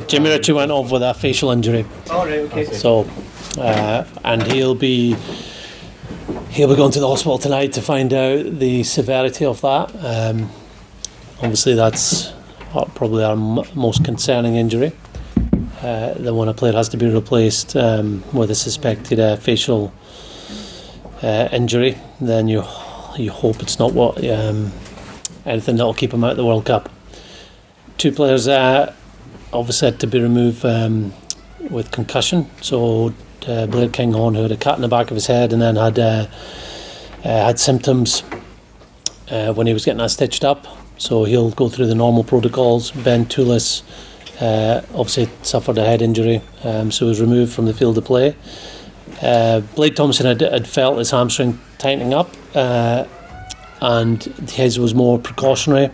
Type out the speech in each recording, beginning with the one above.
Jamie Ritchie went off with a facial injury. Oh, right, okay. So, and he'll be going to the hospital tonight to find out the severity of that. Obviously, that's probably our most concerning injury. Then when a player has to be replaced with a suspected facial injury, then you hope it's not anything that will keep him out of the World Cup. 2 players obviously had to be removed with concussion. So Blair Kinghorn, who had a cut in the back of his head and then had symptoms when he was getting that stitched up. So he'll go through the normal protocols. Ben Toolis obviously suffered a head injury, so was removed from the field of play. Thomson had felt his hamstring tightening up, and his was more precautionary,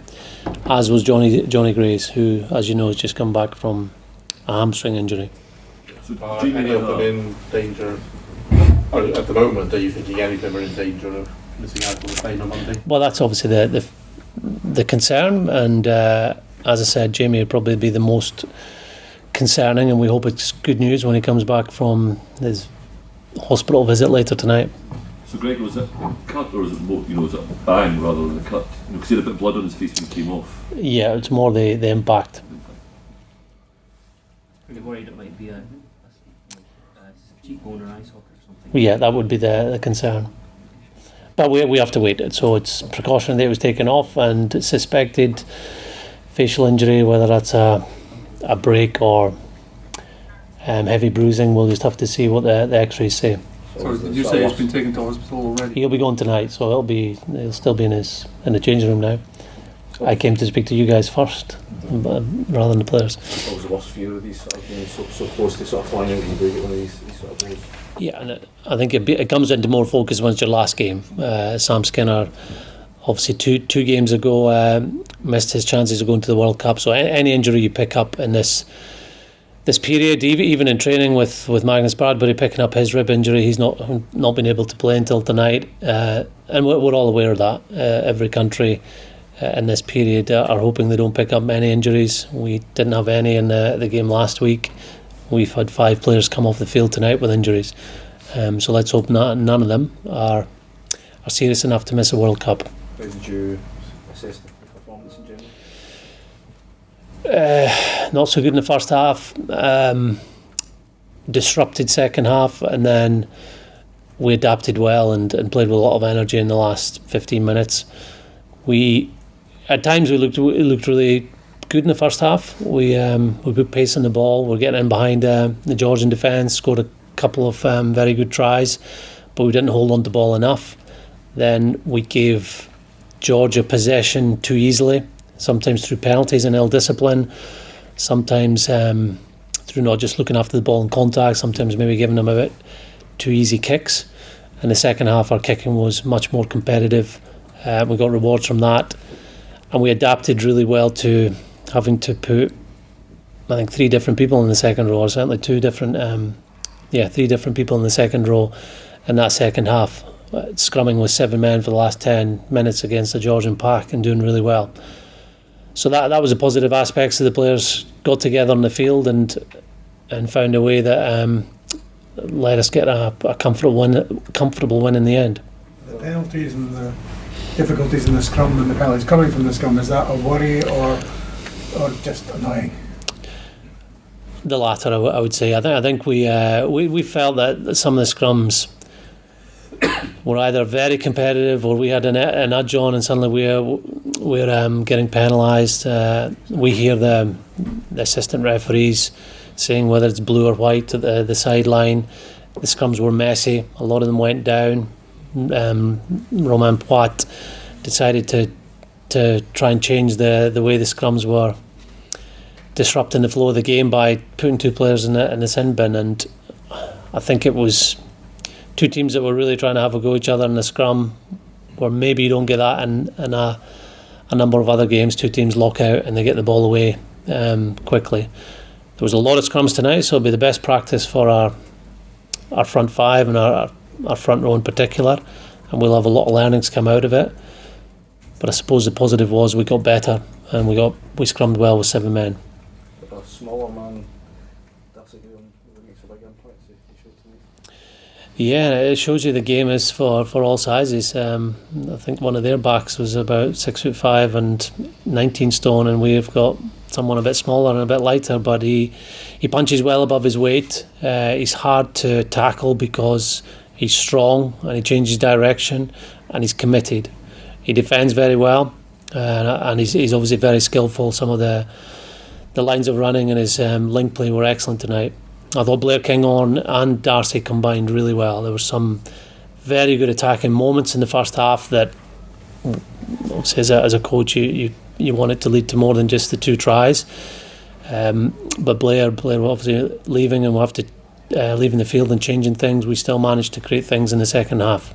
as was Jonny Gray's, who, as you know, has just come back from a hamstring injury. So any of them in danger, or at the moment, are you thinking any of them are in danger of missing out on the final Monday? Well, that's obviously the concern, and as I said, Jamie would probably be the most concerning, and we hope it's good news when he comes back from his hospital visit later tonight. So Greg, was it cut or was it more, was it a bang rather than a cut? Because he had a bit of blood on his face when he came off. Yeah, it's more the impact. Are you worried it might be a cheekbone or eye socket or something? Yeah, that would be the concern. But we have to wait. So it's precaution that it was taken off, and suspected facial injury, whether that's a break or heavy bruising, we'll just have to see what the x-rays say. So did you say he's been taken to hospital already? He'll be going tonight, so he'll still be in the changing room now. I came to speak to you guys first, rather than the players. What was the worst for you of these sort of games, so close to sort of flying out and you do get one of these sort of goals? Yeah, and I think it comes into more focus when it's your last game. Sam Skinner, obviously two games ago, missed his chances of going to the World Cup. So any injury you pick up in this period, even in training with Magnus Bradbury picking up his rib injury, he's not been able to play until tonight, and we're all aware of that. Every country in this period are hoping they don't pick up many injuries. We didn't have any in the game last week. We've had 5 players come off the field tonight with injuries, so let's hope none of them are serious enough to miss a World Cup. How did you assess the performance in general? Not so good in the first half, disrupted second half, and then we adapted well and played with a lot of energy in the last 15 minutes. At times we looked really good in the first half. We put pace on the ball. We're getting in behind the Georgian defence, scored a couple of very good tries, but we didn't hold on to the ball enough. Then we gave Georgia possession too easily, sometimes through penalties and ill-discipline, sometimes through not just looking after the ball in contact, sometimes maybe giving them a bit too easy kicks. In the second half, our kicking was much more competitive. We got rewards from that, and we adapted really well to having to put, I think, 3 different people in the second row, or certainly 3 different people in the second row in that second half. Scrumming with 7 men for the last 10 minutes against the Georgian pack and doing really well. So that was a positive aspect. So the players got together on the field and found a way that let us get a comfortable win in the end. The penalties and the difficulties in the scrum and the penalties coming from the scrum, is that a worry or just annoying? The latter, I would say. I think we felt that some of the scrums were either very competitive or we had an edge on, and suddenly we're getting penalised. We hear the assistant referees saying whether it's blue or white at the sideline. The scrums were messy. A lot of them went down. Romain Poit decided to try and change the way the scrums were disrupting the flow of the game by putting 2 players in the sin bin, and I think it was 2 teams that were really trying to have a go at each other in the scrum, where maybe you don't get that in a number of other games. 2 teams lock out and they get the ball away quickly. There was a lot of scrums tonight, so it'll be the best practice for our front 5 and our front row in particular, and we'll have a lot of learnings come out of it. But I suppose the positive was we got better and we scrummed well with 7 men. a smaller man disagree on whether it makes a big impact? He showed to me. Yeah, it shows you the game is for all sizes. I think one of their backs was about 6'5" and 19 stone, and we've got someone a bit smaller and a bit lighter, but he punches well above his weight. He's hard to tackle because he's strong and he changes direction and he's committed. He defends very well, and he's obviously very skillful. Some of the lines of running and his link play were excellent tonight. Although Blair Kinghorn and Darcy combined really well. There were some very good attacking moments in the first half that, obviously, as a coach, you want it to lead to more than just the 2 tries. But Blair obviously leaving, and we'll have to leaving the field and changing things. We still managed to create things in the second half.